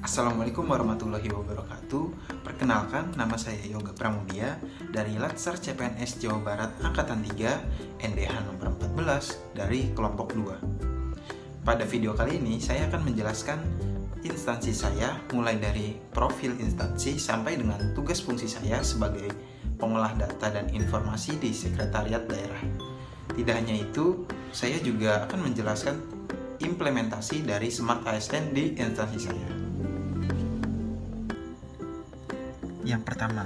Assalamualaikum warahmatullahi wabarakatuh. Perkenalkan, nama saya Yoga Pramudia dari Latsar CPNS Jawa Barat Angkatan 3 NDH nomor 14 dari kelompok 2. Pada video kali ini saya akan menjelaskan instansi saya mulai dari profil instansi sampai dengan tugas fungsi saya sebagai pengolah data dan informasi di sekretariat daerah. Tidak hanya itu, saya juga akan menjelaskan implementasi dari Smart ASN di instansi saya. Yang pertama,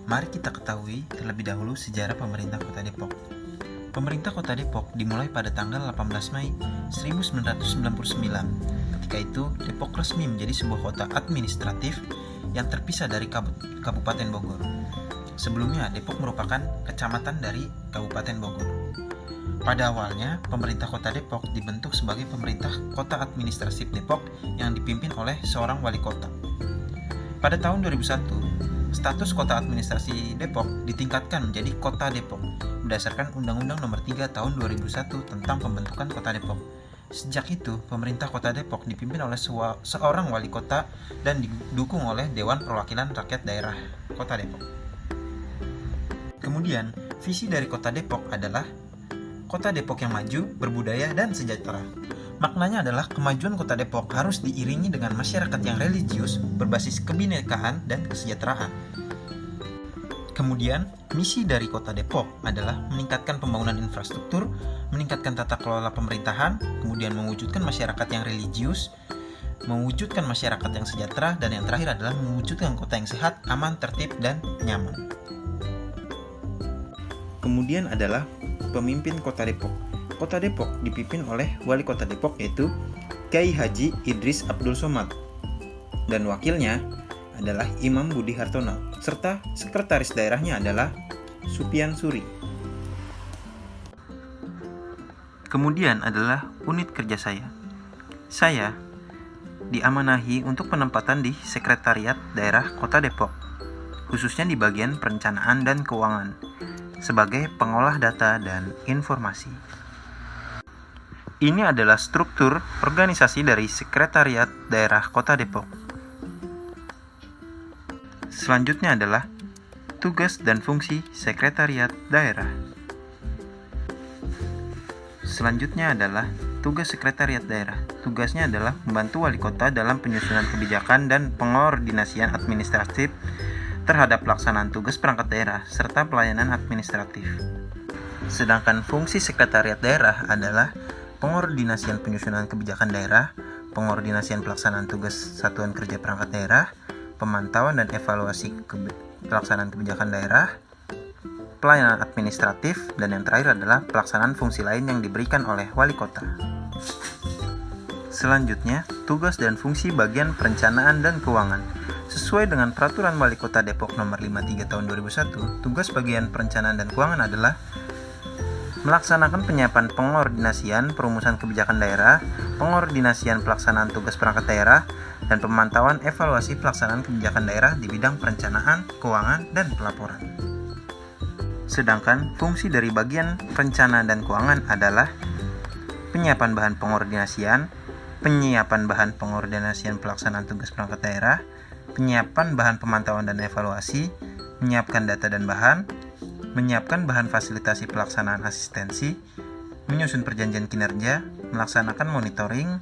mari kita ketahui terlebih dahulu sejarah pemerintah Kota Depok. Pemerintah Kota Depok dimulai pada tanggal 18 Mei 1999. Ketika itu, Depok resmi menjadi sebuah kota administratif yang terpisah dari Kabupaten Bogor. Sebelumnya, Depok merupakan kecamatan dari Kabupaten Bogor. Pada awalnya, pemerintah Kota Depok dibentuk sebagai pemerintah kota administratif Depok yang dipimpin oleh seorang wali kota. Pada tahun 2001, status kota administrasi Depok ditingkatkan menjadi Kota Depok berdasarkan Undang-Undang Nomor 3 Tahun 2001 tentang pembentukan Kota Depok. Sejak itu, pemerintah Kota Depok dipimpin oleh seorang wali kota dan didukung oleh Dewan Perwakilan Rakyat Daerah Kota Depok. Kemudian, visi dari Kota Depok adalah Kota Depok yang maju, berbudaya, dan sejahtera. Maknanya adalah kemajuan Kota Depok harus diiringi dengan masyarakat yang religius, berbasis kebinekaan dan kesejahteraan. Kemudian, misi dari Kota Depok adalah meningkatkan pembangunan infrastruktur, meningkatkan tata kelola pemerintahan, kemudian mewujudkan masyarakat yang religius, mewujudkan masyarakat yang sejahtera, dan yang terakhir adalah mewujudkan kota yang sehat, aman, tertib, dan nyaman. Kemudian adalah pemimpin Kota Depok. Kota Depok dipimpin oleh Wali Kota Depok yaitu Kiai Haji Idris Abdul Somad dan wakilnya adalah Imam Budi Hartono serta sekretaris daerahnya adalah Supian Suri. Kemudian adalah unit kerja saya. Saya diamanahi untuk penempatan di sekretariat daerah Kota Depok, khususnya di bagian perencanaan dan keuangan sebagai pengolah data dan informasi. Ini adalah struktur organisasi dari Sekretariat Daerah Kota Depok. Selanjutnya adalah tugas dan fungsi Sekretariat Daerah. Selanjutnya adalah tugas Sekretariat Daerah. Tugasnya adalah membantu wali kota dalam penyusunan kebijakan dan pengordinasian administratif terhadap pelaksanaan tugas perangkat daerah serta pelayanan administratif. Sedangkan fungsi Sekretariat Daerah adalah pengordinasian penyusunan kebijakan daerah, pengordinasian pelaksanaan tugas satuan kerja perangkat daerah, pemantauan dan evaluasi pelaksanaan kebijakan daerah, pelayanan administratif, dan yang terakhir adalah pelaksanaan fungsi lain yang diberikan oleh wali kota. Selanjutnya, tugas dan fungsi bagian perencanaan dan keuangan. Sesuai dengan Peraturan Wali Kota Depok Nomor 53 Tahun 2001, tugas bagian perencanaan dan keuangan adalah melaksanakan penyiapan pengordinasian perumusan kebijakan daerah, pengordinasian pelaksanaan tugas perangkat daerah, dan pemantauan evaluasi pelaksanaan kebijakan daerah di bidang perencanaan, keuangan, dan pelaporan. Sedangkan fungsi dari bagian perencanaan dan keuangan adalah penyiapan bahan pengordinasian, penyiapan bahan pengordinasian pelaksanaan tugas perangkat daerah, penyiapan bahan pemantauan dan evaluasi, menyiapkan data dan bahan, menyiapkan bahan fasilitasi pelaksanaan asistensi, menyusun perjanjian kinerja, melaksanakan monitoring,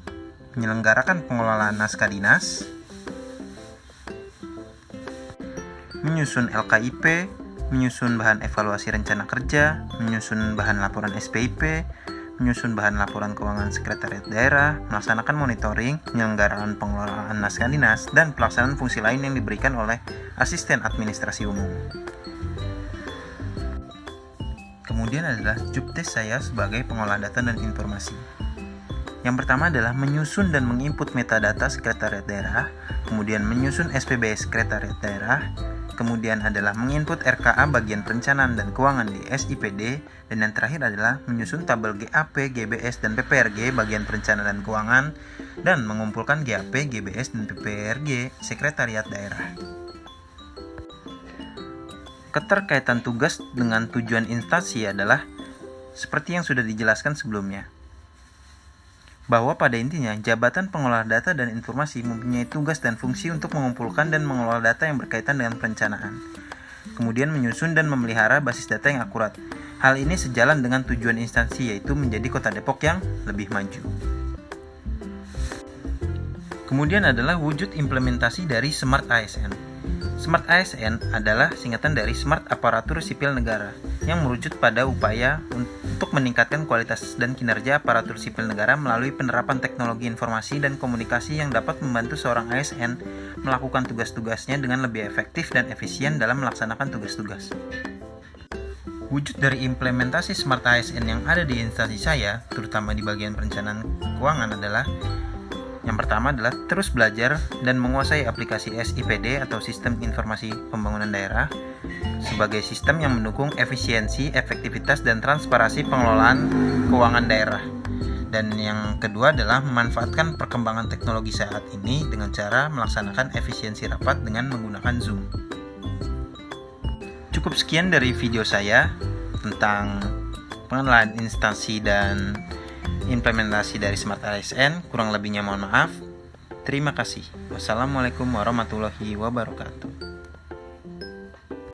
menyelenggarakan pengelolaan naskah dinas, menyusun LKIP, menyusun bahan evaluasi rencana kerja, menyusun bahan laporan SPIP, menyusun bahan laporan keuangan sekretariat daerah, melaksanakan monitoring, penyelenggaraan pengelolaan naskah dinas, dan pelaksanaan fungsi lain yang diberikan oleh asisten administrasi umum. Kemudian adalah jobdesk saya sebagai pengolah data dan informasi. Yang pertama adalah menyusun dan menginput metadata sekretariat daerah, kemudian menyusun SPB sekretariat daerah, kemudian adalah menginput RKA bagian perencanaan dan keuangan di SIPD, dan yang terakhir adalah menyusun tabel GAP, GBS, dan PPRG bagian perencanaan dan keuangan, dan mengumpulkan GAP, GBS, dan PPRG sekretariat daerah. Keterkaitan tugas dengan tujuan instansi adalah seperti yang sudah dijelaskan sebelumnya. bahwa pada intinya jabatan pengelola data dan informasi mempunyai tugas dan fungsi untuk mengumpulkan dan mengelola data yang berkaitan dengan perencanaan, kemudian menyusun dan memelihara basis data yang akurat. Hal ini sejalan dengan tujuan instansi, yaitu menjadi Kota Depok yang lebih maju. Kemudian adalah wujud implementasi dari Smart ASN. Smart ASN adalah singkatan dari Smart Aparatur Sipil Negara, yang merujuk pada upaya untuk meningkatkan kualitas dan kinerja aparatur sipil negara melalui penerapan teknologi informasi dan komunikasi yang dapat membantu seorang ASN melakukan tugas-tugasnya dengan lebih efektif dan efisien dalam melaksanakan tugas-tugas. Wujud dari implementasi Smart ASN yang ada di instansi saya, terutama di bagian perencanaan keuangan adalah: yang pertama adalah terus belajar dan menguasai aplikasi SIPD atau Sistem Informasi Pembangunan Daerah sebagai sistem yang mendukung efisiensi, efektivitas, dan transparansi pengelolaan keuangan daerah. Dan yang kedua adalah memanfaatkan perkembangan teknologi saat ini dengan cara melaksanakan efisiensi rapat dengan menggunakan Zoom. Cukup sekian dari video saya tentang pengenalan instansi dan implementasi dari Smart ASN. Kurang lebihnya mohon maaf. Terima kasih. Wassalamualaikum warahmatullahi wabarakatuh.